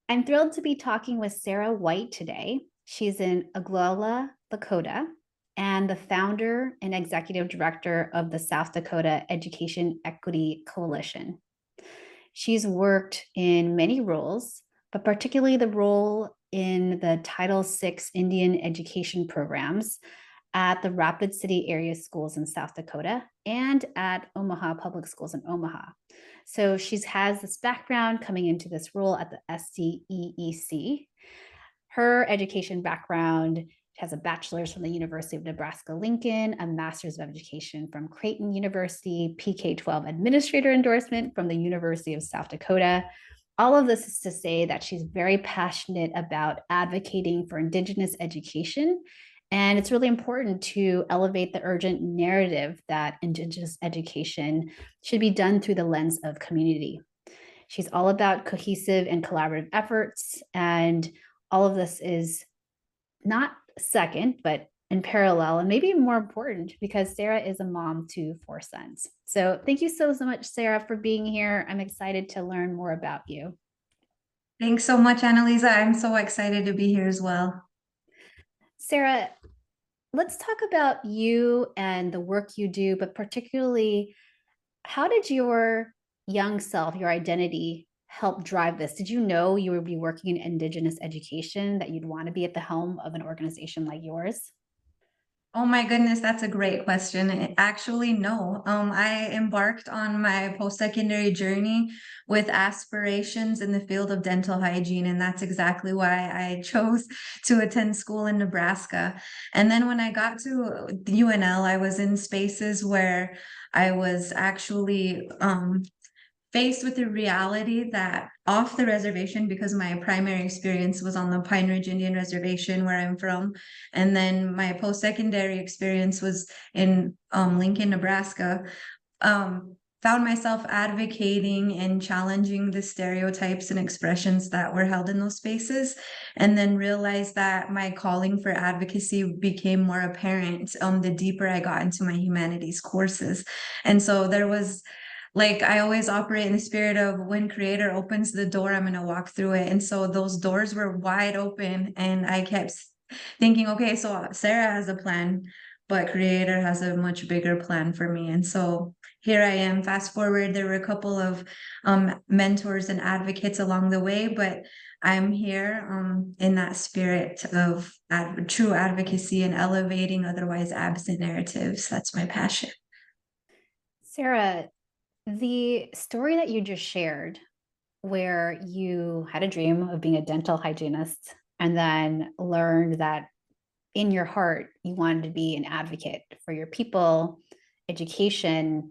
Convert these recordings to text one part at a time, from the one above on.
I'm thrilled to be talking with Sarah White today. She's in Aguila, Dakota, and the founder and executive director of the South Dakota Education Equity Coalition. She's worked in many roles, but particularly the role in the Title VI Indian education programs at the Rapid City area schools in South Dakota and at Omaha Public Schools in Omaha. So she has this background coming into this role at the SCEEC. Her education background has a bachelor's from the University of Nebraska Lincoln, a master's of education from Creighton University, PK-12 administrator endorsement from the University of South Dakota. All of this is to say that she's very passionate about advocating for Indigenous education. And it's really important to elevate the urgent narrative that Indigenous education should be done through the lens of community. She's all about cohesive and collaborative efforts. And all of this is not second, but in parallel, and maybe more important because Sarah is a mom to 4 sons. So thank you so much, Sarah, for being here. I'm excited to learn more about you. Thanks so much, Annalisa. I'm so excited to be here as well. Sarah, let's talk about you and the work you do, but particularly, how did your young self, your identity, help drive this? Did you know you would be working in Indigenous education, that you'd want to be at the helm of an organization like yours? Oh my goodness, that's a great question. Actually, no. I embarked on my post-secondary journey with aspirations in the field of dental hygiene, and that's exactly why I chose to attend school in Nebraska. And then when I got to UNL, I was in spaces where I was actually faced with the reality that off the reservation, because my primary experience was on the Pine Ridge Indian Reservation where I'm from, and then my post-secondary experience was in Lincoln, Nebraska, found myself advocating and challenging the stereotypes and expressions that were held in those spaces, and then realized that my calling for advocacy became more apparent the deeper I got into my humanities courses. And so there was, like, I always operate in the spirit of when creator opens the door, I'm going to walk through it. And so those doors were wide open, and I kept thinking, okay, so Sarah has a plan, but creator has a much bigger plan for me. And so here I am. Fast forward, there were a couple of mentors and advocates along the way, but I'm here in that spirit of true advocacy and elevating otherwise absent narratives. That's my passion. Sarah, the story that you just shared, where you had a dream of being a dental hygienist and then learned that in your heart you wanted to be an advocate for your people, education.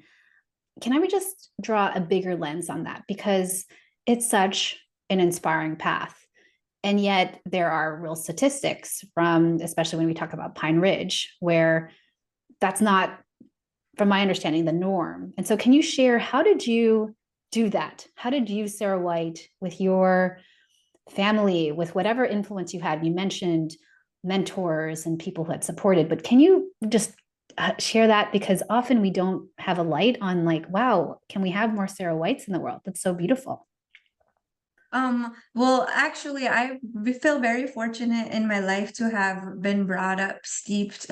Can I just draw a bigger lens on that? Because it's such an inspiring path. And yet there are real statistics from, especially when we talk about Pine Ridge, where that's not, from my understanding, the norm. And so can you share, how did you do that? How did you, Sarah White, with your family, with whatever influence you had? You mentioned mentors and people who had supported, but can you just share that? Because often we don't have a light on, like, wow, can we have more Sarah Whites in the world? That's so beautiful. Well, actually, I feel very fortunate in my life to have been brought up steeped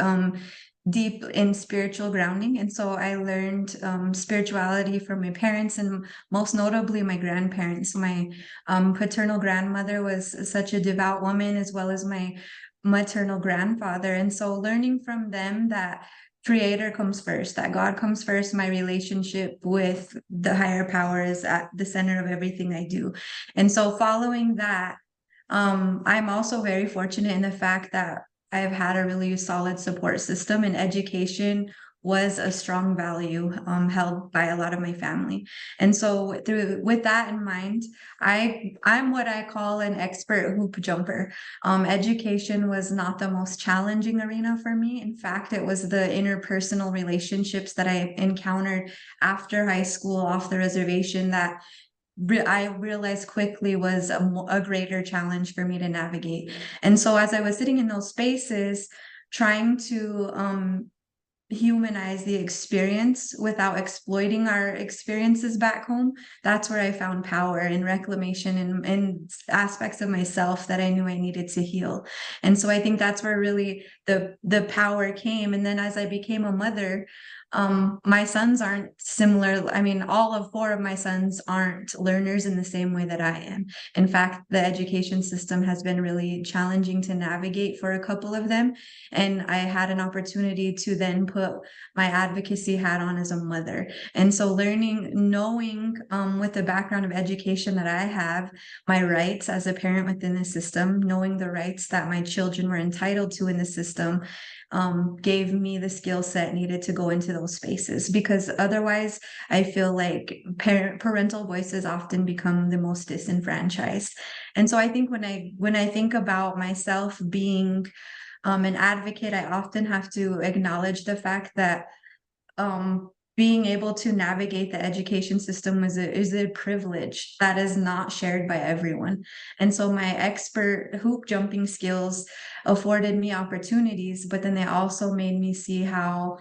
deep in spiritual grounding. And so I learned spirituality from my parents, and most notably my grandparents. My paternal grandmother was such a devout woman, as well as my maternal grandfather. And so learning from them that creator comes first, that God comes first, my relationship with the higher power is at the center of everything I do. And so following that, I'm also very fortunate in the fact that I've had a really solid support system, and education was a strong value held by a lot of my family. And so through with that in mind, I'm what I call an expert hoop jumper. Education was not the most challenging arena for me. In fact, it was the interpersonal relationships that I encountered after high school off the reservation that I realized quickly was a greater challenge for me to navigate. And so as I was sitting in those spaces, trying to humanize the experience without exploiting our experiences back home, that's where I found power in reclamation and aspects of myself that I knew I needed to heal. And so I think that's where really the power came. And then as I became a mother, my sons aren't similar. I mean, all of four of my sons aren't learners in the same way that I am. In fact, the education system has been really challenging to navigate for a couple of them. And I had an opportunity to then put my advocacy hat on as a mother. And so learning, knowing with the background of education that I have, my rights as a parent within the system, knowing the rights that my children were entitled to in the system, gave me the skill set needed to go into those spaces, because otherwise I feel like parental voices often become the most disenfranchised. And so I think when I think about myself being an advocate, I often have to acknowledge the fact that being able to navigate the education system is a privilege that is not shared by everyone. And so my expert hoop jumping skills afforded me opportunities, but then they also made me see how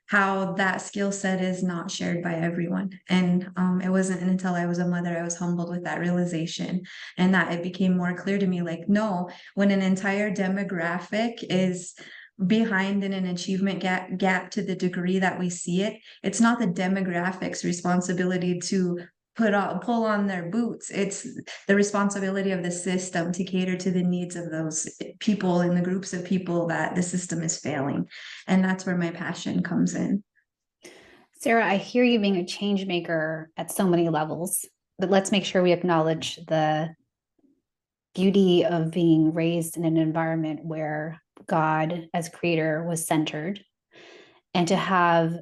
that skill set is not shared by everyone. And it wasn't until I was a mother I was humbled with that realization, and that it became more clear to me, like, no, when an entire demographic is behind in an achievement gap to the degree that we see it, it's not the demographics responsibility to pull on their boots. It's the responsibility of the system to cater to the needs of those people and the groups of people that the system is failing. And that's where my passion comes in. Sarah, I hear you being a change maker at so many levels, but let's make sure we acknowledge the beauty of being raised in an environment where God as creator was centered, and to have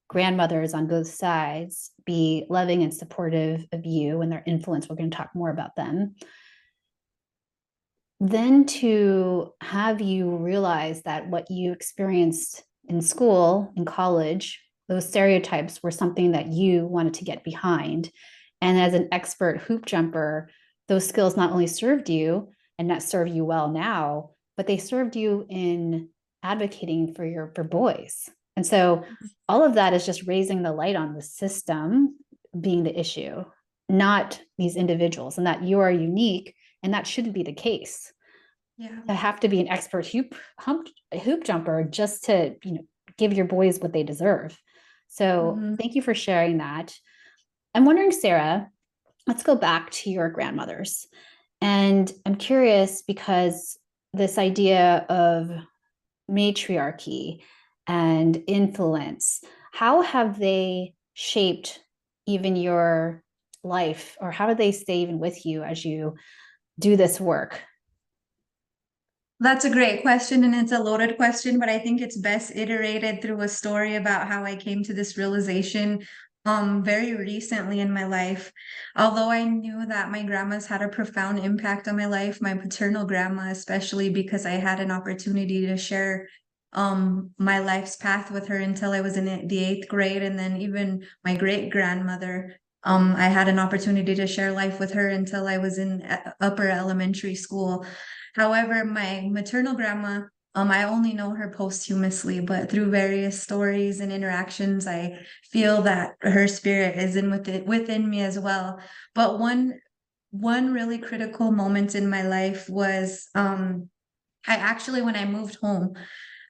grandmothers on both sides be loving and supportive of you and their influence. We're going to talk more about them. Then to have you realize that what you experienced in school, in college, those stereotypes were something that you wanted to get behind. And as an expert hoop jumper, those skills not only served you and not serve you well now, but they served you in advocating for boys. And so all of that is just raising the light on the system being the issue, not these individuals, and that you are unique, and that shouldn't be the case. Yeah. To have to be an expert hoop jumper just to give your boys what they deserve. So Mm-hmm. thank you for sharing that. I'm wondering, Sarah, let's go back to your grandmothers. And I'm curious because this idea of matriarchy and influence, how have they shaped even your life, or how do they stay even with you as you do this work? That's a great question, and it's a loaded question, but I think it's best iterated through a story about how I came to this realization very recently in my life. Although I knew that my grandma's had a profound impact on my life, my paternal grandma, especially because I had an opportunity to share my life's path with her until I was in the eighth grade, and then even my great grandmother. I had an opportunity to share life with her until I was in upper elementary school. However, my maternal grandma, I only know her posthumously, but through various stories and interactions, I feel that her spirit is within me as well. But one really critical moment in my life was I actually, when I moved home,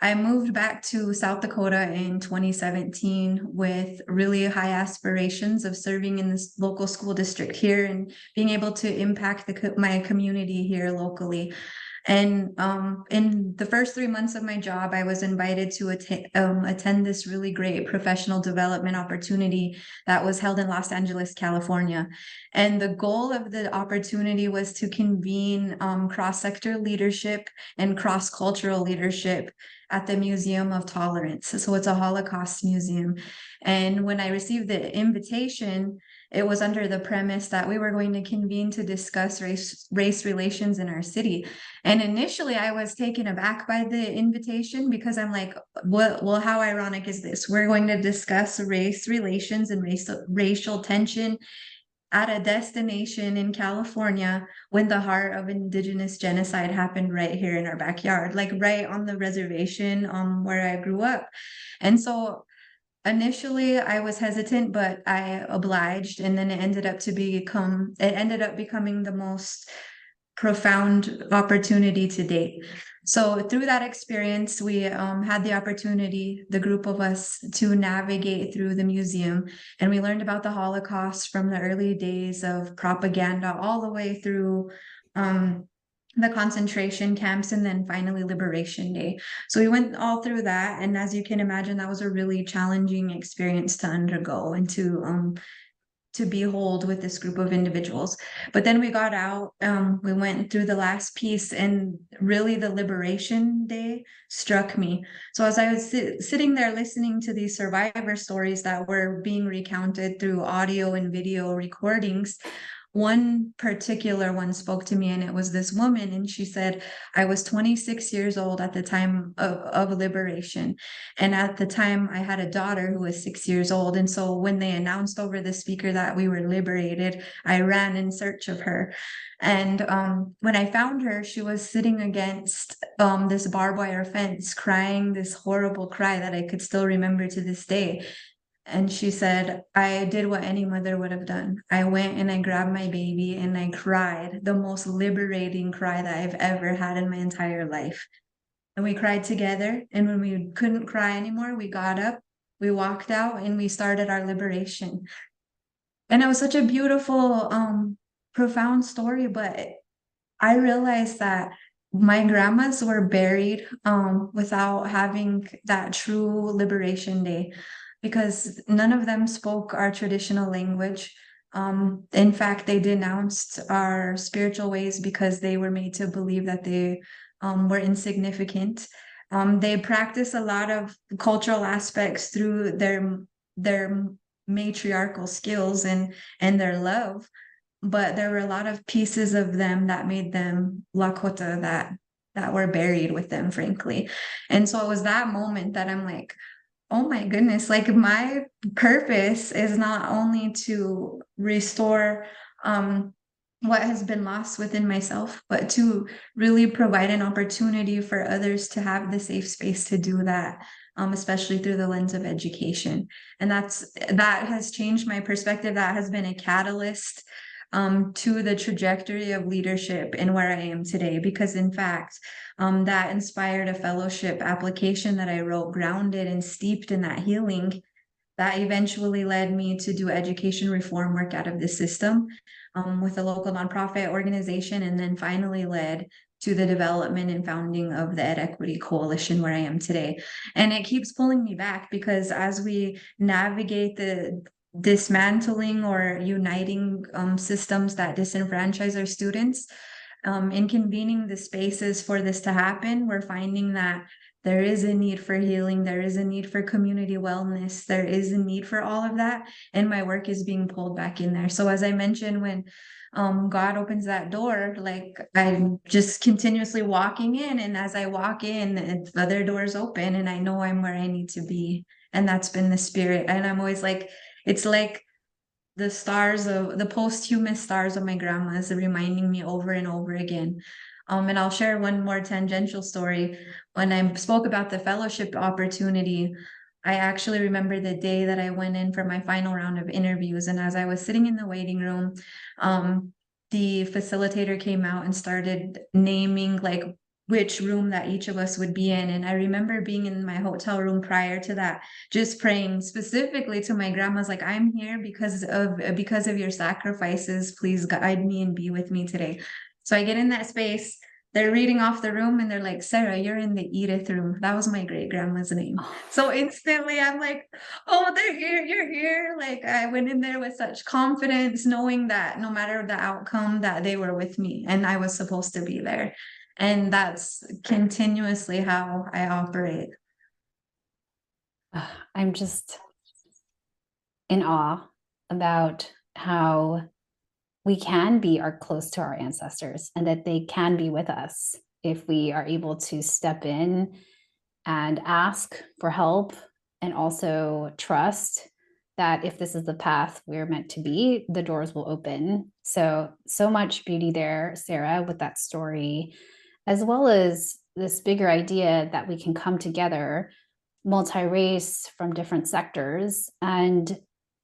I moved back to South Dakota in 2017 with really high aspirations of serving in this local school district here and being able to impact my community here locally. And in the first 3 months of my job, I was invited to attend this really great professional development opportunity that was held in Los Angeles, California. And the goal of the opportunity was to convene cross-sector leadership and cross-cultural leadership at the Museum of Tolerance. So it's a Holocaust museum. And when I received the invitation, it was under the premise that we were going to convene to discuss race relations in our city. And initially I was taken aback by the invitation, because I'm like, well, how ironic is this? We're going to discuss race relations and racial tension at a destination in California when the heart of indigenous genocide happened right here in our backyard, like right on the reservation where I grew up. And so initially I was hesitant, but I obliged, and then it ended up becoming the most profound opportunity to date. So through that experience, we had the opportunity, the group of us, to navigate through the museum, and we learned about the Holocaust from the early days of propaganda all the way through the concentration camps, and then finally Liberation Day. So we went all through that, and as you can imagine, that was a really challenging experience to undergo and to behold with this group of individuals. But then we got out, we went through the last piece, and really the Liberation Day struck me. So as I was sitting there listening to these survivor stories that were being recounted through audio and video recordings, one particular one spoke to me, and it was this woman, and she said, I was 26 years old at the time of liberation, and at the time I had a daughter who was 6 years old. And so when they announced over the speaker that we were liberated, I ran in search of her. And when I found her, she was sitting against this barbed wire fence, crying this horrible cry that I could still remember to this day. And she said, I did what any mother would have done. I went and I grabbed my baby and I cried, the most liberating cry that I've ever had in my entire life. And we cried together. And when we couldn't cry anymore, we got up, we walked out, and we started our liberation. And it was such a beautiful, profound story. But I realized that my grandmas were buried without having that true liberation day, because none of them spoke our traditional language. In fact, they denounced our spiritual ways because they were made to believe that they were insignificant. They practice a lot of cultural aspects through their matriarchal skills and their love, but there were a lot of pieces of them that made them Lakota that were buried with them, frankly. And so it was that moment that I'm like, oh my goodness, like my purpose is not only to restore what has been lost within myself, but to really provide an opportunity for others to have the safe space to do that, especially through the lens of education. And that has changed my perspective. That has been a catalyst to the trajectory of leadership and where I am today, because in fact, that inspired a fellowship application that I wrote, grounded and steeped in that healing, that eventually led me to do education reform work out of the system with a local nonprofit organization, and then finally led to the development and founding of the Ed Equity Coalition, where I am today. And it keeps pulling me back, because as we navigate the dismantling or uniting systems that disenfranchise our students, in convening the spaces for this to happen, we're finding that there is a need for healing, there is a need for community wellness, there is a need for all of that, and my work is being pulled back in there. So as I mentioned, when God opens that door, like I'm just continuously walking in, and as I walk in, other doors open, and I know I'm where I need to be. And that's been the spirit. And I'm always like, it's like the posthumous stars of my grandma's reminding me over and over again. And I'll share one more tangential story. When I spoke about the fellowship opportunity, I actually remember the day that I went in for my final round of interviews. And as I was sitting in the waiting room, the facilitator came out and started naming like which room that each of us would be in. And I remember being in my hotel room prior to that, just praying specifically to my grandma's, like, I'm here because of your sacrifices. Please guide me and be with me today. So I get in that space. They're reading off the room and they're like, Sarah, you're in the Edith room. That was my great grandma's name. So instantly I'm like, oh, they're here, you're here. Like I went in there with such confidence, knowing that no matter the outcome, that they were with me and I was supposed to be there. And that's continuously how I operate. I'm just in awe about how we can be close to our ancestors, and that they can be with us if we are able to step in and ask for help, and also trust that if this is the path we're meant to be, the doors will open. So, so much beauty there, Sarah, with that story, as well as this bigger idea that we can come together, multi-race from different sectors, and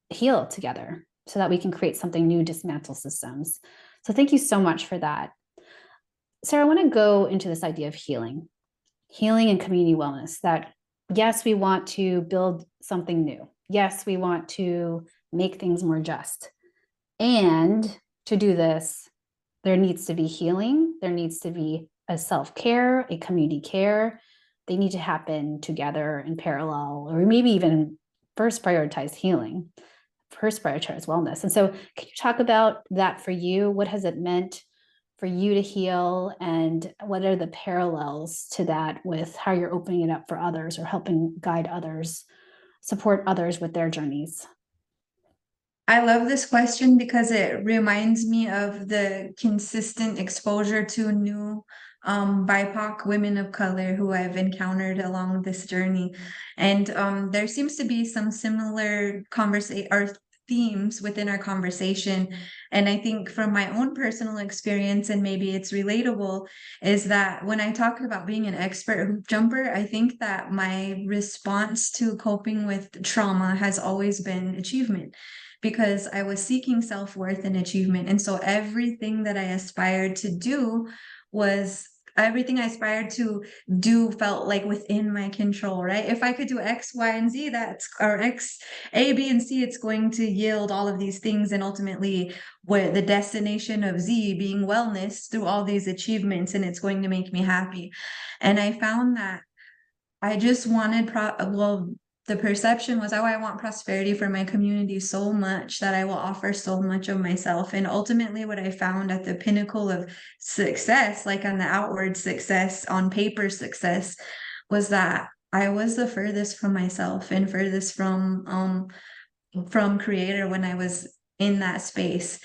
heal together so that we can create something new, dismantle systems. So thank you so much for that. Sarah, I want to go into this idea of healing and community wellness, that yes, we want to build something new. Yes, we want to make things more just. And to do this, there needs to be healing. There needs to be a self-care, a community care. They need to happen together in parallel, or maybe even first prioritize healing, first prioritize wellness. And so can you talk about that for you? What has it meant for you to heal, and what are the parallels to that with how you're opening it up for others or helping guide others, support others with their journeys? I love this question because it reminds me of the consistent exposure to new BIPOC women of color who I've encountered along this journey. And there seems to be some similar conversation or themes within our conversation. And I think from my own personal experience, and maybe it's relatable, is that when I talk about being an expert hoop jumper, I think that my response to coping with trauma has always been achievement, because I was seeking self-worth and achievement. And so everything that I aspired to do was everything I aspired to do felt like within my control, right? If I could do X, Y, and Z, that's or X, A, B, and C, it's going to yield all of these things. And ultimately, where the destination of Z being wellness through all these achievements, and it's going to make me happy. And I found that I just wanted the perception was, oh, I want prosperity for my community so much that I will offer so much of myself. And ultimately, what I found at the pinnacle of success, like on the outward success, on paper success, was that I was the furthest from myself and furthest from creator when I was in that space.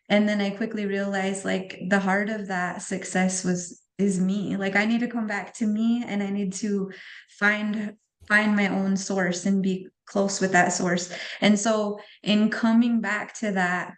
And then I quickly realized, like, the heart of that success is me. Like, I need to come back to me, and I need to find my own source and be close with that source. And so in coming back to that,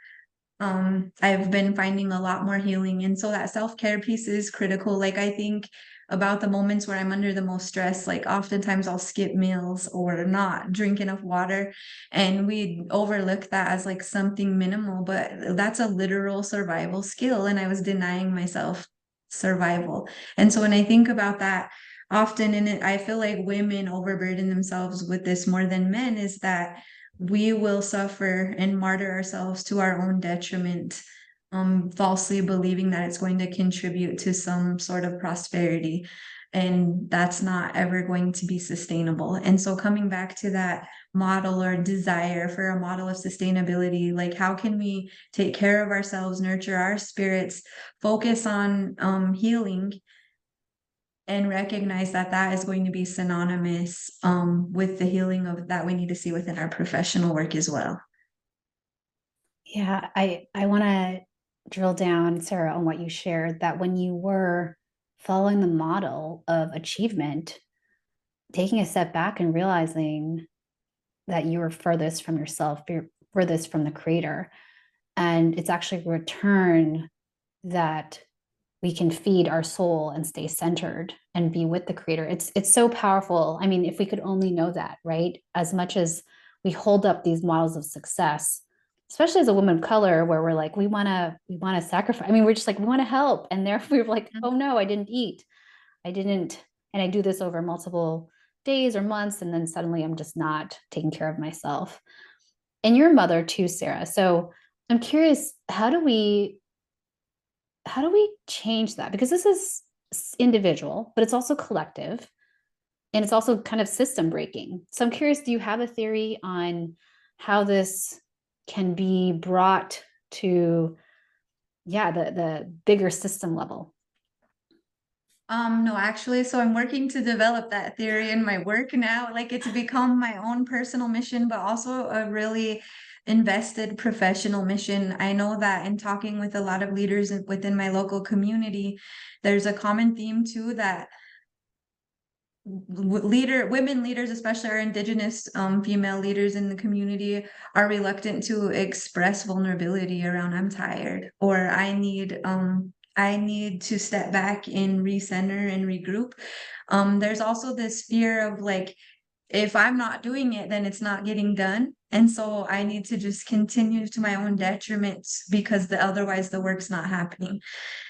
I've been finding a lot more healing. And so that self-care piece is critical. Like, I think about the moments where I'm under the most stress, like oftentimes I'll skip meals or not drink enough water. And we overlook that as like something minimal, but that's a literal survival skill. And I was denying myself survival. And so when I think about that, often in it, I feel like women overburden themselves with this more than men, is that we will suffer and martyr ourselves to our own detriment, falsely believing that it's going to contribute to some sort of prosperity. And that's not ever going to be sustainable. And so coming back to that model or desire for a model of sustainability, like how can we take care of ourselves, nurture our spirits, focus on healing, and recognize that that is going to be synonymous with the healing of that we need to see within our professional work as well. Yeah, I want to drill down, Sarah, on what you shared, that when you were following the model of achievement, taking a step back and realizing that you were furthest from yourself, you're furthest from the creator. And it's actually a return that we can feed our soul and stay centered and be with the creator. It's so powerful. I mean, if we could only know that, right? As much as we hold up these models of success, especially as a woman of color, where we're like, we want to sacrifice. I mean, we're just like, we want to help. And there we're like, oh no, I didn't eat. I didn't, and I do this over multiple days or months, and then suddenly I'm just not taking care of myself. And your mother too, Sarah. So I'm curious, how do we change that? Because this is individual, but it's also collective, and it's also kind of system breaking. So I'm curious, do you have a theory on how this can be brought to, yeah, the bigger system level? No, actually, so I'm working to develop that theory in my work now. Like, it's become my own personal mission, but also a really invested professional mission. I know that in talking with a lot of leaders within my local community, there's a common theme too, that women leaders, especially our indigenous female leaders in the community, are reluctant to express vulnerability around I'm tired, or I need to step back and recenter and regroup. There's also this fear of like, if I'm not doing it, then it's not getting done. And so I need to just continue to my own detriment because otherwise the work's not happening.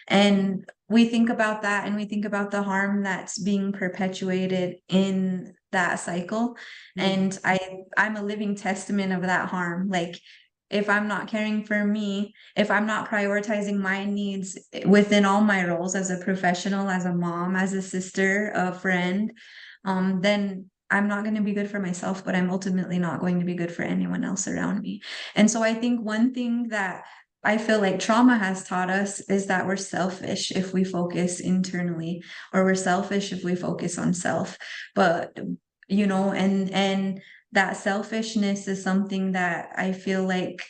And we think about that and we think about the harm that's being perpetuated in that cycle. And I'm a living testament of that harm. Like if I'm not caring for me, if I'm not prioritizing my needs within all my roles as a professional, as a mom, as a sister, a friend, then I'm not going to be good for myself, but I'm ultimately not going to be good for anyone else around me. And so I think one thing that I feel like trauma has taught us is that we're selfish if we focus internally, or we're selfish if we focus on self. But and that selfishness is something that I feel like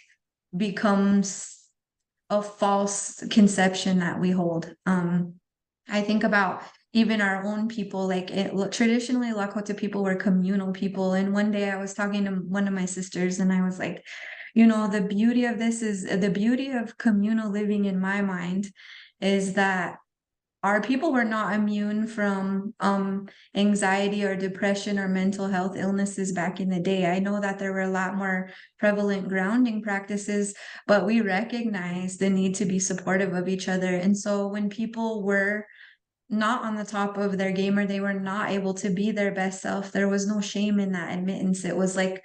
becomes a false conception that we hold. I think about even our own people, like traditionally Lakota people were communal people. And one day I was talking to one of my sisters and I was like, the beauty of this is the beauty of communal living in my mind is that our people were not immune from anxiety or depression or mental health illnesses back in the day. I know that there were a lot more prevalent grounding practices, but we recognized the need to be supportive of each other. And so when people were not on the top of their game or they were not able to be their best self, there was no shame in that admittance. It was like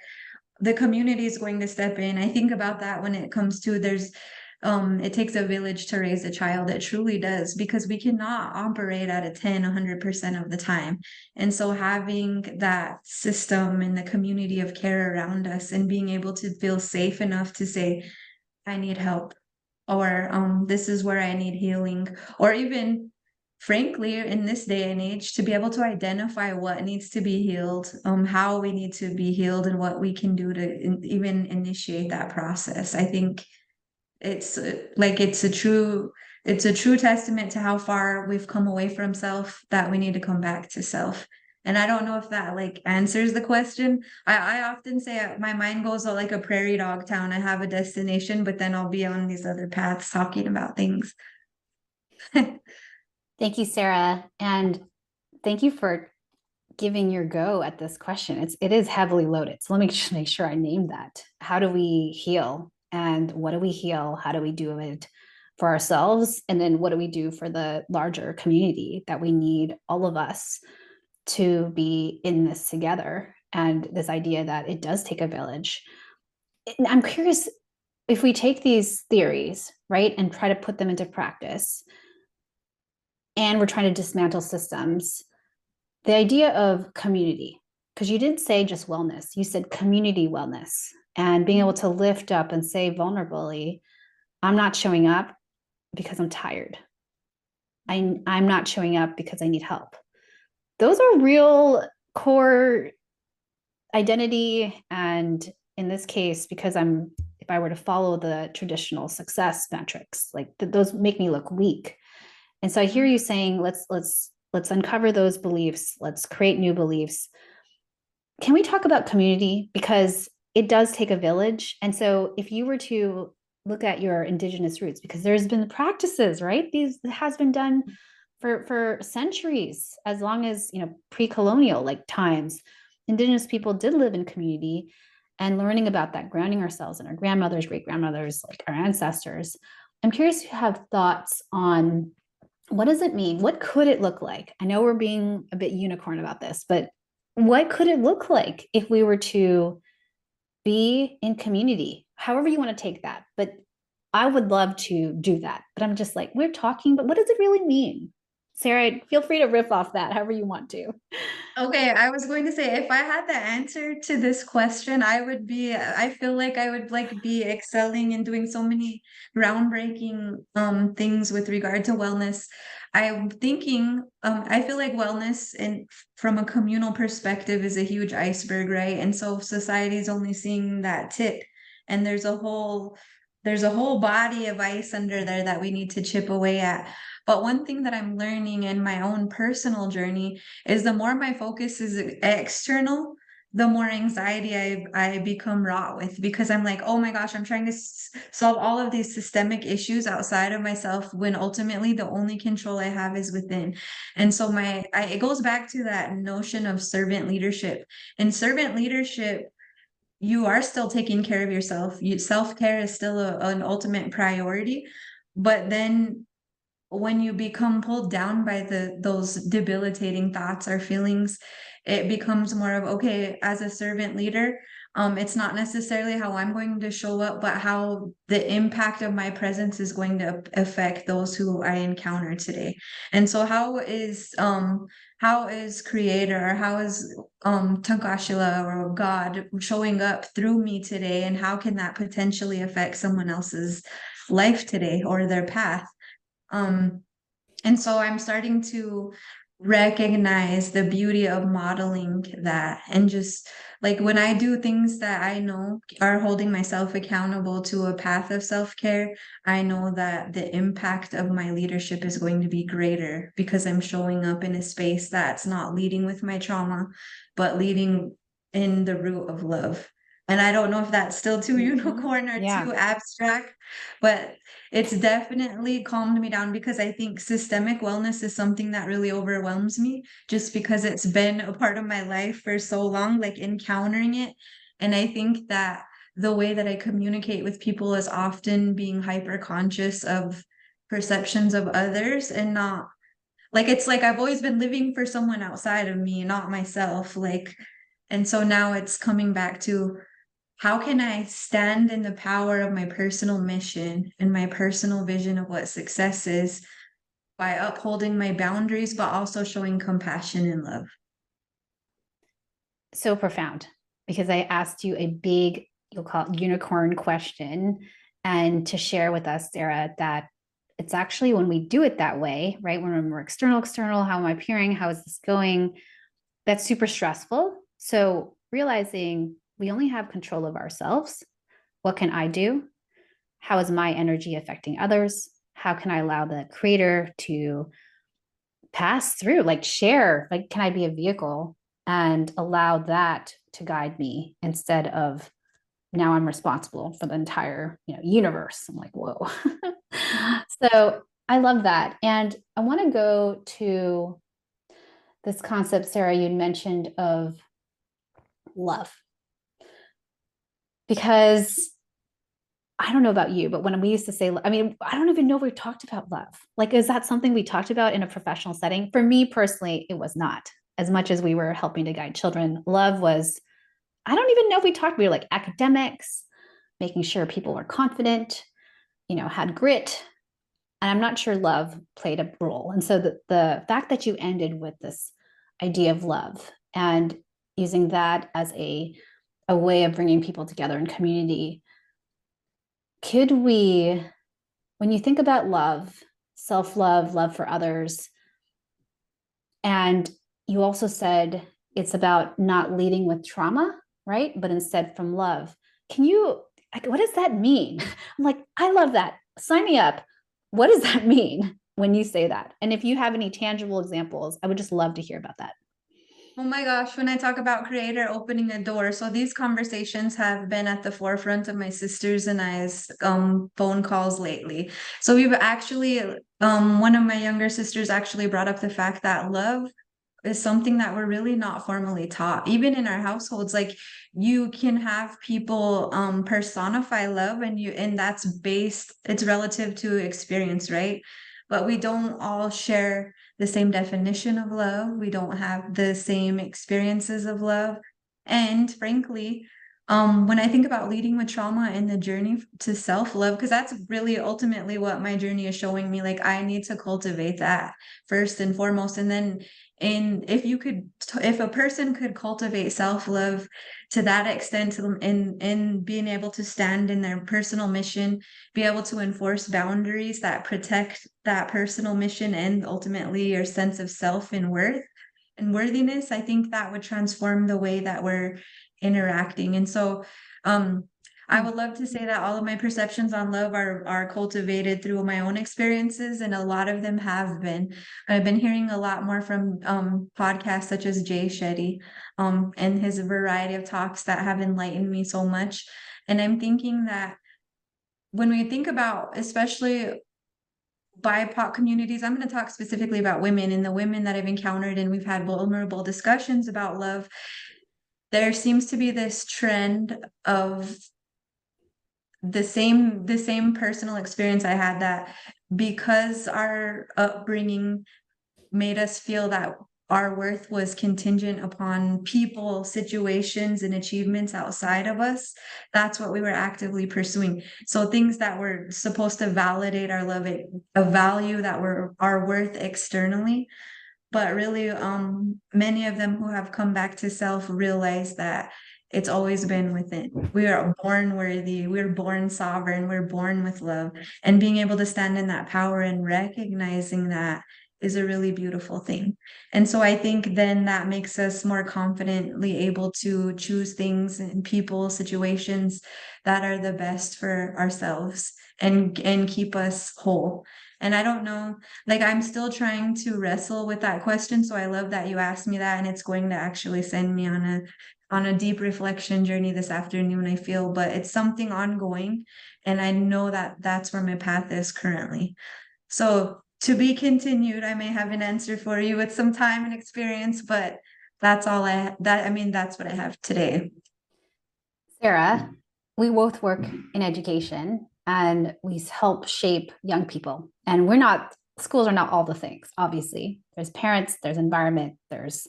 the community is going to step in. I think about that when it comes to it takes a village to raise a child. It truly does, because we cannot operate at a 100% of the time. And so having that system and the community of care around us and being able to feel safe enough to say, I need help, or this is where I need healing, or even frankly, in this day and age, to be able to identify what needs to be healed, how we need to be healed, and what we can do to even initiate that process. I think it's it's a true testament to how far we've come away from self, that we need to come back to self. And I don't know if that like answers the question. I often say my mind goes like a prairie dog town. I have a destination, but then I'll be on these other paths talking about things. Thank you, Sarah. And thank you for giving your go at this question. It is heavily loaded. So let me just make sure I name that. How do we heal? And what do we heal? How do we do it for ourselves? And then what do we do for the larger community that we need all of us to be in this together? And this idea that it does take a village. I'm curious, if we take these theories, right, and try to put them into practice, and we're trying to dismantle systems, the idea of community, because you didn't say just wellness, you said community wellness, and being able to lift up and say vulnerably, I'm not showing up because I'm tired. I'm not showing up because I need help. Those are real core identity. And in this case, because if I were to follow the traditional success metrics, like those make me look weak. And so I hear you saying, let's uncover those beliefs. Let's create new beliefs. Can we talk about community? Because it does take a village. And so if you were to look at your indigenous roots, because there's been practices, right? These has been done for centuries, as long as, pre-colonial like times, indigenous people did live in community, and learning about that, grounding ourselves in our grandmothers, great grandmothers, like our ancestors. I'm curious if you have thoughts on what does it mean? What could it look like? I know we're being a bit unicorn about this, but what could it look like if we were to be in community? However you want to take that. But I would love to do that. But I'm just like, we're talking, but what does it really mean? Sarah, feel free to riff off that however you want to. Okay, I was going to say if I had the answer to this question, I feel like I would like be excelling and doing so many groundbreaking things with regard to wellness. I'm thinking I feel like wellness and from a communal perspective is a huge iceberg, right? And so society is only seeing that tip, and there's a whole body of ice under there that we need to chip away at. But one thing that I'm learning in my own personal journey is the more my focus is external, the more anxiety I become wrought with, because I'm like, oh my gosh, I'm trying to solve all of these systemic issues outside of myself when ultimately the only control I have is within. And so it goes back to that notion of servant leadership. In servant leadership, you are still taking care of yourself. Self-care is still an ultimate priority. But then when you become pulled down by those debilitating thoughts or feelings, it becomes more of, okay, as a servant leader, it's not necessarily how I'm going to show up, but how the impact of my presence is going to affect those who I encounter today. And so how is creator, or how is Tankashila or God showing up through me today, and how can that potentially affect someone else's life today or their path? Um, and so I'm starting to recognize the beauty of modeling that, and just like when I do things that I know are holding myself accountable to a path of self-care, I know that the impact of my leadership is going to be greater because I'm showing up in a space that's not leading with my trauma, but leading in the root of love. And I don't know if that's still too unicorn or Yeah. too abstract, but it's definitely calmed me down, because I think systemic wellness is something that really overwhelms me just because it's been a part of my life for so long, like encountering it. And I think that the way that I communicate with people is often being hyper conscious of perceptions of others, and not like, it's like I've always been living for someone outside of me, not myself. Like, and so now it's coming back to, how can I stand in the power of my personal mission and my personal vision of what success is by upholding my boundaries, but also showing compassion and love? So profound, because I asked you a big, you'll call it unicorn question, and to share with us, Sarah, that it's actually when we do it that way, right? When we're external, how am I appearing? How is this going? That's super stressful. So realizing we only have control of ourselves. What can I do? How is my energy affecting others? How can I allow the creator to pass through, like share, like, can I be a vehicle and allow that to guide me instead of now I'm responsible for the entire, universe. I'm like, whoa. So I love that. And I want to go to this concept, Sarah, you mentioned of love. Because I don't know about you, but when we used to say, I mean, I don't even know if we talked about love. Like, is that something we talked about in a professional setting? For me personally, it was not. As much as we were helping to guide children, love was, I don't even know if we talked, we were like academics, making sure people were confident, had grit. And I'm not sure love played a role. And so the fact that you ended with this idea of love and using that as a way of bringing people together in community, could we, when you think about love, self-love, love for others, and you also said it's about not leading with trauma, right? But instead from love. Can you, like, what does that mean? I'm like, I love that. Sign me up. What does that mean when you say that? And if you have any tangible examples, I would just love to hear about that. Oh my gosh, when I talk about creator opening a door, so these conversations have been at the forefront of my sisters and I's phone calls lately. So we've actually, one of my younger sisters actually brought up the fact that love is something that we're really not formally taught. Even in our households, like, you can have people personify love, and that's based, it's relative to experience, right? But we don't all share the same definition of love. We don't have the same experiences of love. And frankly, when I think about leading with trauma and the journey to self-love, because that's really ultimately what my journey is showing me, like, I need to cultivate that first and foremost. And then, if a person could cultivate self-love to that extent, in being able to stand in their personal mission, be able to enforce boundaries that protect that personal mission and ultimately your sense of self and worth and worthiness, I think that would transform the way that we're interacting. And so, I would love to say that all of my perceptions on love are cultivated through my own experiences, and a lot of them have been. I've been hearing a lot more from podcasts such as Jay Shetty, and his variety of talks that have enlightened me so much. And I'm thinking that when we think about, especially BIPOC communities, I'm going to talk specifically about women and the women that I've encountered, and we've had vulnerable discussions about love. There seems to be this trend of the same personal experience I had, that because our upbringing made us feel that our worth was contingent upon people, situations, and achievements outside of us, that's what we were actively pursuing. So things that were supposed to validate our love, a value that were our worth externally, but really many of them who have come back to self realize that it's always been within. We are born worthy, we're born sovereign, we're born with love, and being able to stand in that power and recognizing that is a really beautiful thing. And so I think then that makes us more confidently able to choose things and people, situations that are the best for ourselves and keep us whole. And I don't know, like, I'm still trying to wrestle with that question. So I love that you asked me that, and it's going to actually send me on a deep reflection journey this afternoon, I feel, but it's something ongoing. And I know that that's where my path is currently. So to be continued, I may have an answer for you with some time and experience, but that's all I mean, that's what I have today. Sarah, we both work in education and we help shape young people. And schools are not all the things, obviously. There's parents, there's environment, there's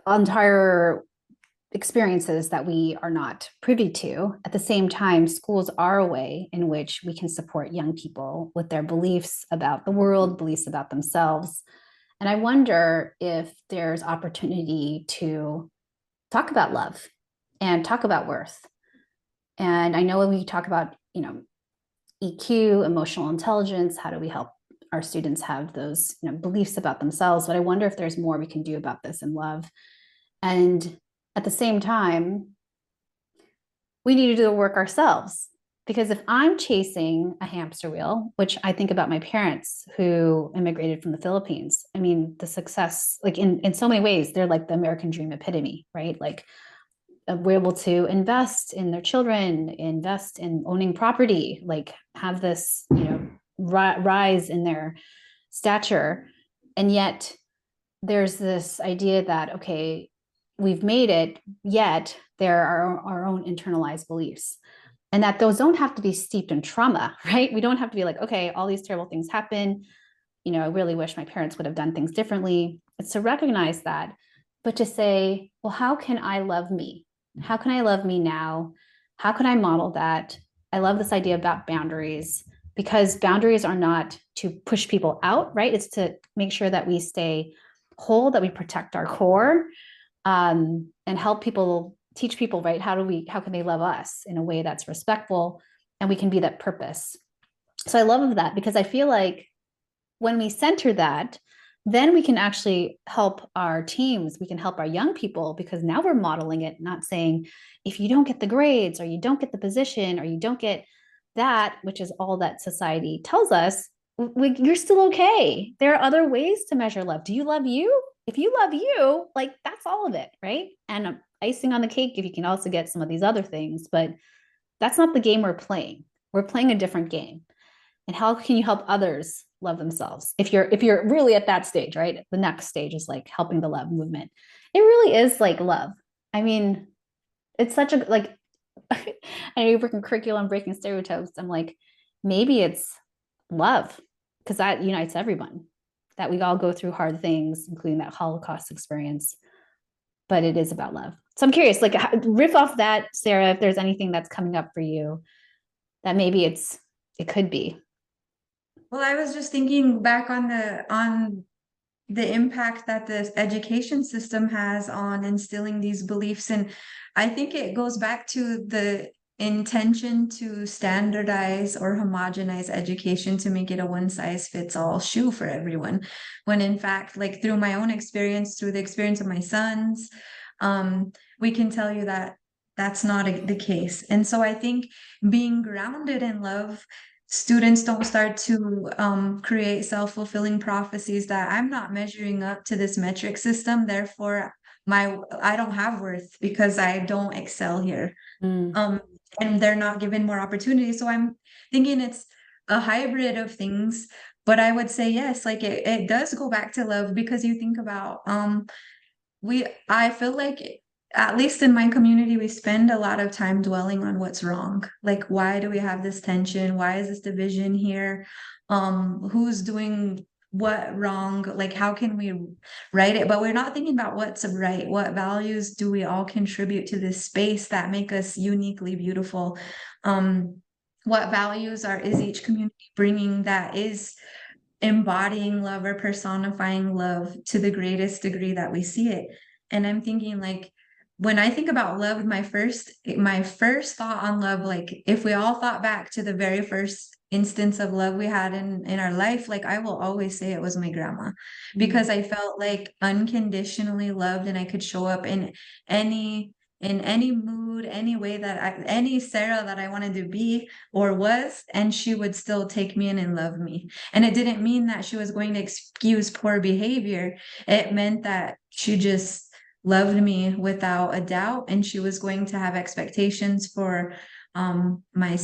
entire experiences that we are not privy to. At the same time, schools are a way in which we can support young people with their beliefs about the world, beliefs about themselves. And I wonder if there's opportunity to talk about love and talk about worth. And I know when we talk about, EQ, emotional intelligence, how do we help our students have those, beliefs about themselves? But I wonder if there's more we can do about this in love. And at the same time, we need to do the work ourselves. Because if I'm chasing a hamster wheel, which I think about my parents who immigrated from the Philippines, I mean, the success, like in so many ways, they're like the American dream epitome, right? Like we're able to invest in their children, invest in owning property, like have this, rise in their stature. And yet there's this idea that, okay, we've made it, yet there are our own internalized beliefs. And that those don't have to be steeped in trauma, right? We don't have to be like, okay, all these terrible things happen. I really wish my parents would have done things differently. It's to recognize that, but to say, well, how can I love me? How can I love me now? How can I model that? I love this idea about boundaries, because boundaries are not to push people out, right? It's to make sure that we stay whole, that we protect our core, and help people, teach people, right? How can they love us in a way that's respectful, and we can be that purpose. So I love that, because I feel like when we center that, then we can actually help our teams. We can help our young people, because now we're modeling it, not saying, if you don't get the grades, or you don't get the position, or you don't get that, which is all that society tells us, you're still okay. There are other ways to measure love. Do you love you? If you love you, like, that's all of it, right? And icing on the cake if you can also get some of these other things, but that's not the game we're playing. We're playing a different game. And how can you help others love themselves if you're really at that stage, right? The next stage is like helping the love movement. It really is like love. I mean, it's such a, like, I know you work in curriculum, breaking stereotypes. I'm like, maybe it's love, because that unites everyone, that we all go through hard things, including that Holocaust experience, but it is about love. So I'm curious, like, riff off that, Sarah, if there's anything that's coming up for you that maybe it could be. Well, I was just thinking back on the impact that this education system has on instilling these beliefs. And I think it goes back to the intention to standardize or homogenize education to make it a one size fits all shoe for everyone. When in fact, like through my own experience, through the experience of my sons, we can tell you that that's not the case. And so I think being grounded in love, students don't start to create self-fulfilling prophecies that I'm not measuring up to this metric system, therefore I don't have worth because I don't excel here. Mm. um and they're not given more opportunities. So I'm thinking it's a hybrid of things, but I would say yes, like it does go back to love, because you think about I feel like, at least in my community, we spend a lot of time dwelling on what's wrong. Like, why do we have this tension? Why is this division here? Who's doing what wrong? Like, how can we right it? But we're not thinking about what's right. What values do we all contribute to this space that make us uniquely beautiful? What values is each community bringing that is embodying love or personifying love to the greatest degree that we see it? And I'm thinking, like, when I think about love, my first thought on love, like if we all thought back to the very first instance of love we had in our life, like I will always say it was my grandma, because I felt like unconditionally loved, and I could show up any any mood, any way that any Sarah that I wanted to be or was, and she would still take me in and love me. And it didn't mean that she was going to excuse poor behavior. It meant that she just loved me without a doubt, and she was going to have expectations for my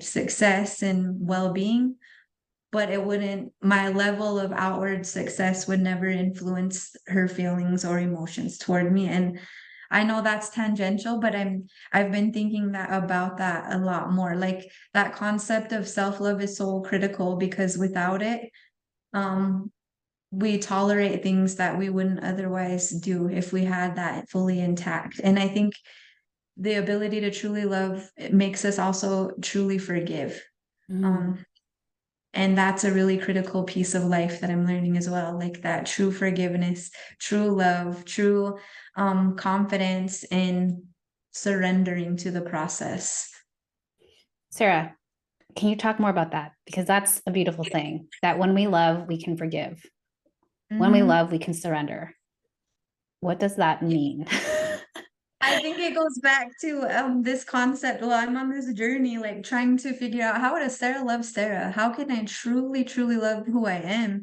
success and well-being, but it wouldn't my level of outward success would never influence her feelings or emotions toward me. And I know that's tangential, but I've been thinking that about that a lot more. Like, that concept of self-love is so critical, because without it, um, we tolerate things that we wouldn't otherwise do if we had that fully intact. And I think the ability to truly love, it makes us also truly forgive. Mm. Um, and that's a really critical piece of life that I'm learning as well, like that true forgiveness, true love, true confidence in surrendering to the process. Sarah, can you talk more about that? Because that's a beautiful thing, that when we love, we can forgive. When we Mhm. love, we can surrender. What does that mean? I think it goes back to this concept. Well, I'm on this journey, like trying to figure out, how does Sarah love Sarah? How can I truly, truly love who I am,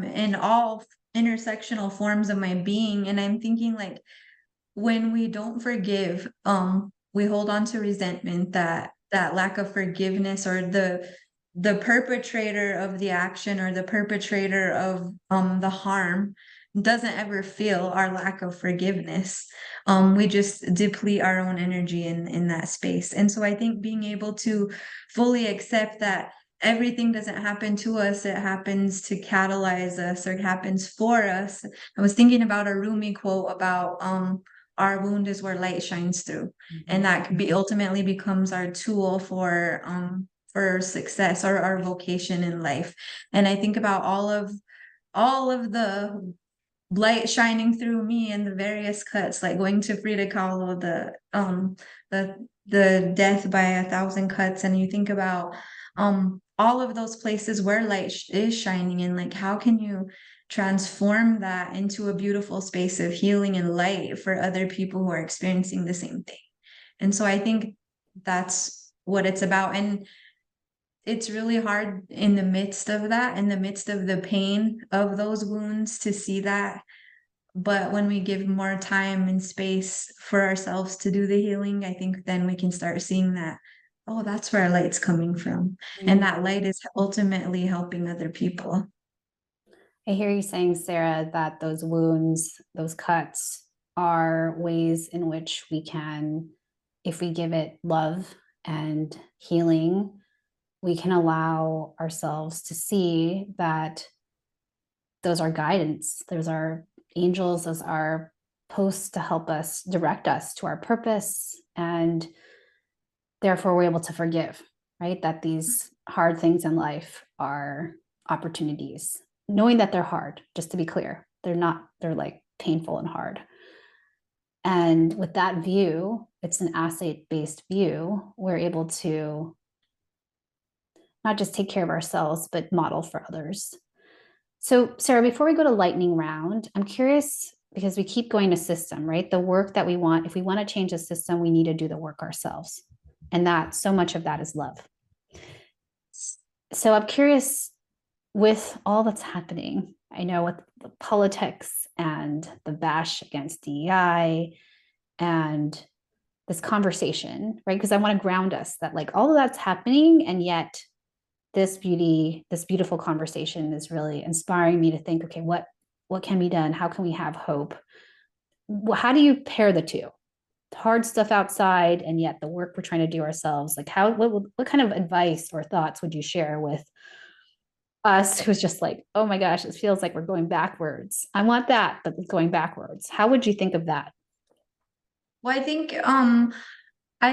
in all intersectional forms of my being? And I'm thinking, like, when we don't forgive, we hold on to resentment, that lack of forgiveness, or the perpetrator of the action, or the perpetrator of the harm doesn't ever feel our lack of forgiveness. We just deplete our own energy in that space. And so I think being able to fully accept that everything doesn't happen to us, it happens to catalyze us, or it happens for us. I was thinking about a Rumi quote about our wound is where light shines through, and that can be ultimately becomes our tool for success, or our vocation in life. And I think about all of the light shining through me and the various cuts, like going to Frida Kahlo, the death by 1,000 cuts, and you think about all of those places where light is shining, and like, how can you transform that into a beautiful space of healing and light for other people who are experiencing the same thing? And so I think that's what it's about. And it's really hard in the midst of that, in the midst of the pain of those wounds, to see that. But when we give more time and space for ourselves to do the healing, I think then we can start seeing that, oh, that's where our light's coming from. And Mm. that light is ultimately helping other people. I hear you saying, Sarah, that those wounds, those cuts are ways in which we can, if we give it love and healing, we can allow ourselves to see that those are guidance, those are angels, those are posts to help us direct us to our purpose. And therefore, we're able to forgive, right? That these hard things in life are opportunities, knowing that they're hard, just to be clear, they're not, they're like painful and hard. And with that view, it's an asset based view. We're able to not just take care of ourselves, but model for others. So, Sarah, before we go to lightning round, I'm curious because we keep going to system, right? The work that we want, if we want to change the system, we need to do the work ourselves. And that so much of that is love. So I'm curious, with all that's happening, I know with the politics and the bash against DEI and this conversation, right? Because I want to ground us that like all of that's happening, and yet this beautiful conversation is really inspiring me to think, okay, what can be done? How can we have hope? How do you pair the two? Hard stuff outside, and yet the work we're trying to do ourselves. Like what kind of advice or thoughts would you share with us who's just like, oh my gosh, it feels like we're going backwards. I want that, but it's going backwards. How would you think of that? Well, I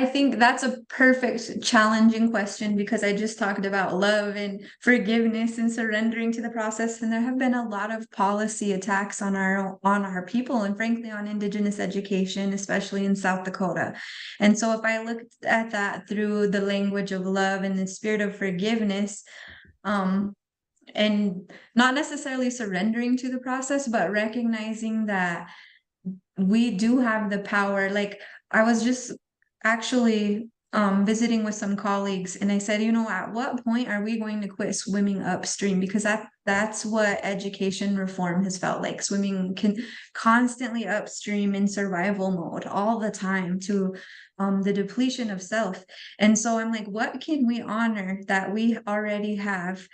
think that's a perfect challenging question because I just talked about love and forgiveness and surrendering to the process. And there have been a lot of policy attacks on our people and frankly on indigenous education, especially in South Dakota. And so if I looked at that through the language of love and the spirit of forgiveness, um, and not necessarily surrendering to the process, but recognizing that we do have the power. Like I was just actually visiting with some colleagues and I said, you know, at what point are we going to quit swimming upstream? Because that's what education reform has felt like. Swimming can constantly upstream in survival mode all the time to the depletion of self. And so I'm like, what can we honor that we already have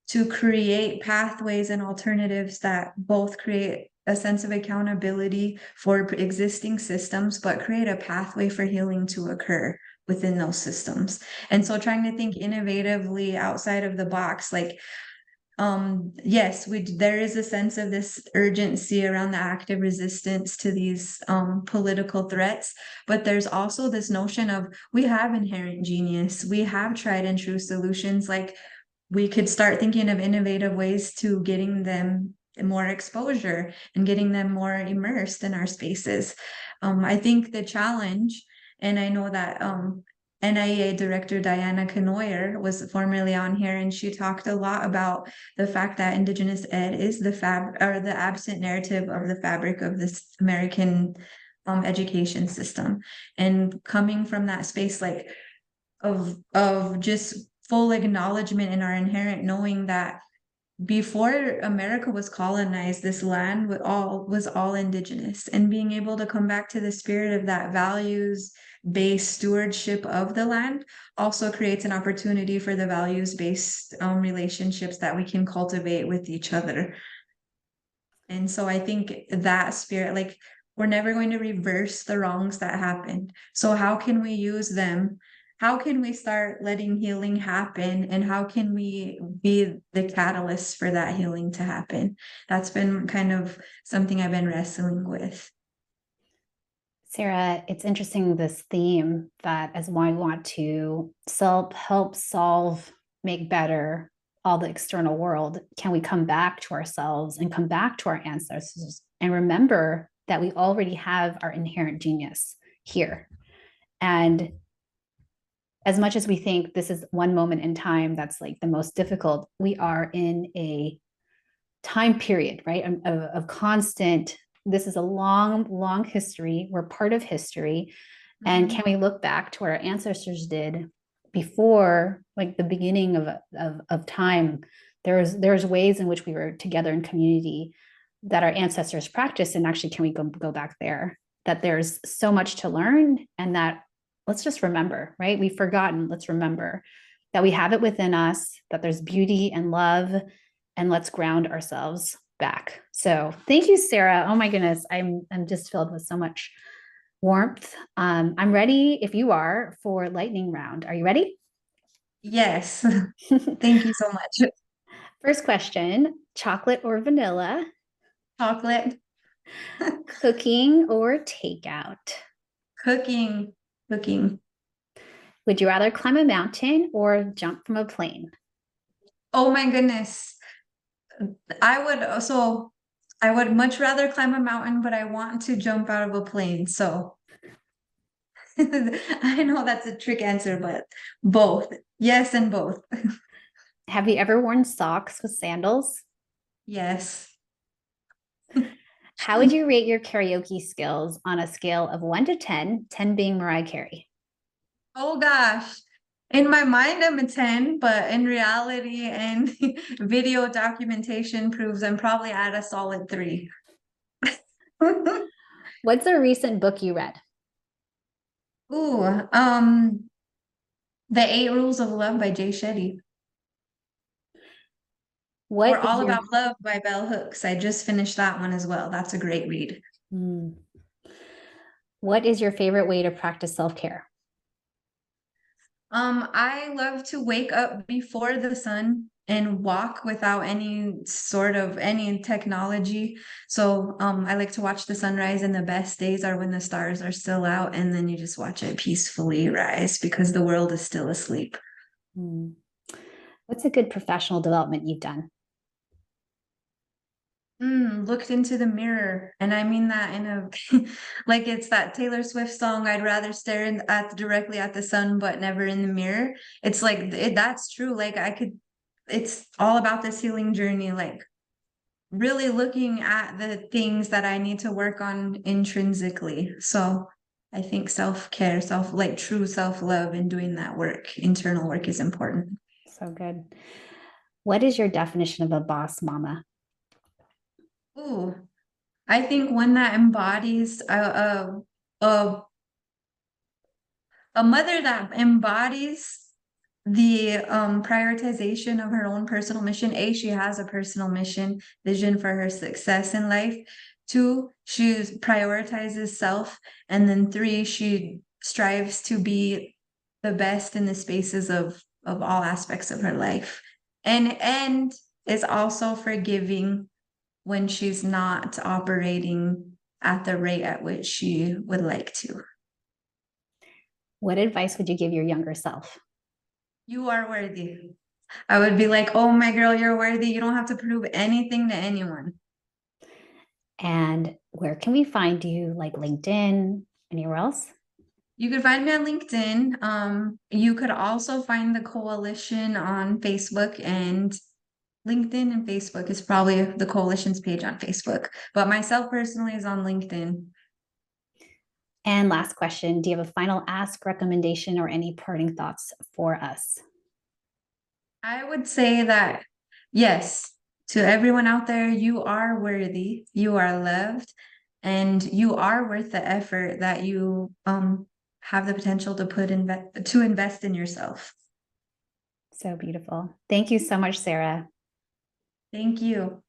to create pathways and alternatives that both create a sense of accountability for existing systems, but create a pathway for healing to occur within those systems. And so trying to think innovatively outside of the box, like yes, there is a sense of this urgency around the active resistance to these political threats, but there's also this notion of we have inherent genius, we have tried and true solutions. Like we could start thinking of innovative ways to getting them more exposure and getting them more immersed in our spaces. I think the challenge, and I know that NIA Director Diana Canoyer was formerly on here, and she talked a lot about the fact that Indigenous ed is the absent narrative of the fabric of this American education system. And coming from that space, like of just full acknowledgement in our inherent knowing that before America was colonized, this land was all indigenous, and being able to come back to the spirit of that values-based stewardship of the land also creates an opportunity for the values-based relationships that we can cultivate with each other. And so I think that spirit, like we're never going to reverse the wrongs that happened. So how can we use them? How can we start letting healing happen? And how can we be the catalyst for that healing to happen? That's been kind of something I've been wrestling with. Sarah, it's interesting this theme that as we want to help solve, make better all the external world, can we come back to ourselves and come back to our ancestors and remember that we already have our inherent genius here? And as much as we think this is one moment in time that's like the most difficult, we are in a time period, right, of constant. This is a long history. We're part of history. And can we look back to what our ancestors did before, like the beginning of time? There's ways in which we were together in community that our ancestors practiced, and actually, can we go back there? That there's so much to learn, and that let's just remember, right? We've forgotten. Let's remember that we have it within us. That there's beauty and love, and let's ground ourselves back. So thank you, Sarah. Oh my goodness, I'm just filled with so much warmth. I'm ready if you are for lightning round. Are you ready? Yes. Thank you so much. First question, chocolate or vanilla? Chocolate. Cooking or takeout? Cooking. Cooking. Would you rather climb a mountain or jump from a plane? Oh my goodness. I would much rather climb a mountain, but I want to jump out of a plane. So I know that's a trick answer, but both. Yes, and both. Have you ever worn socks with sandals? Yes. How would you rate your karaoke skills on a scale of 1 to 10, 10 being Mariah Carey? Oh gosh. In my mind, I'm a 10, but in reality and video documentation proves I'm probably at a solid 3. What's a recent book you read? Ooh, The 8 Rules of Love by Jay Shetty. Or What is All your About Love by Bell Hooks. I just finished that one as well. That's a great read. Hmm. What is your favorite way to practice self-care? I love to wake up before the sun and walk without any technology. So I like to watch the sunrise, and the best days are when the stars are still out and then you just watch it peacefully rise because the world is still asleep. Hmm. What's a good professional development you've done? Looked into the mirror, and I mean that in a like it's that Taylor Swift song, I'd rather stare directly at the sun but never in the mirror. It's like that's true. Like it's all about this healing journey, like really looking at the things that I need to work on intrinsically. So I think self-care, like true self-love and doing that work, internal work is important. So good. What is your definition of a boss mama? Ooh, I think one that embodies a a mother that embodies the prioritization of her own personal mission. A, she has a personal mission, vision for her success in life. Two, she prioritizes self. And then three, she strives to be the best in the spaces of all aspects of her life. And is also forgiving when she's not operating at the rate at which she would like to. What advice would you give your younger self? You are worthy. I would be like, oh, my girl, you're worthy. You don't have to prove anything to anyone. And where can we find you? Like LinkedIn, anywhere else? You could find me on LinkedIn. You could also find the coalition on Facebook, and LinkedIn and Facebook is probably the coalition's page on Facebook. But myself personally is on LinkedIn. And last question, do you have a final ask, recommendation, or any parting thoughts for us? I would say that, yes, to everyone out there, you are worthy, you are loved, and you are worth the effort that you have the potential to invest in yourself. So beautiful. Thank you so much, Sarah. Thank you.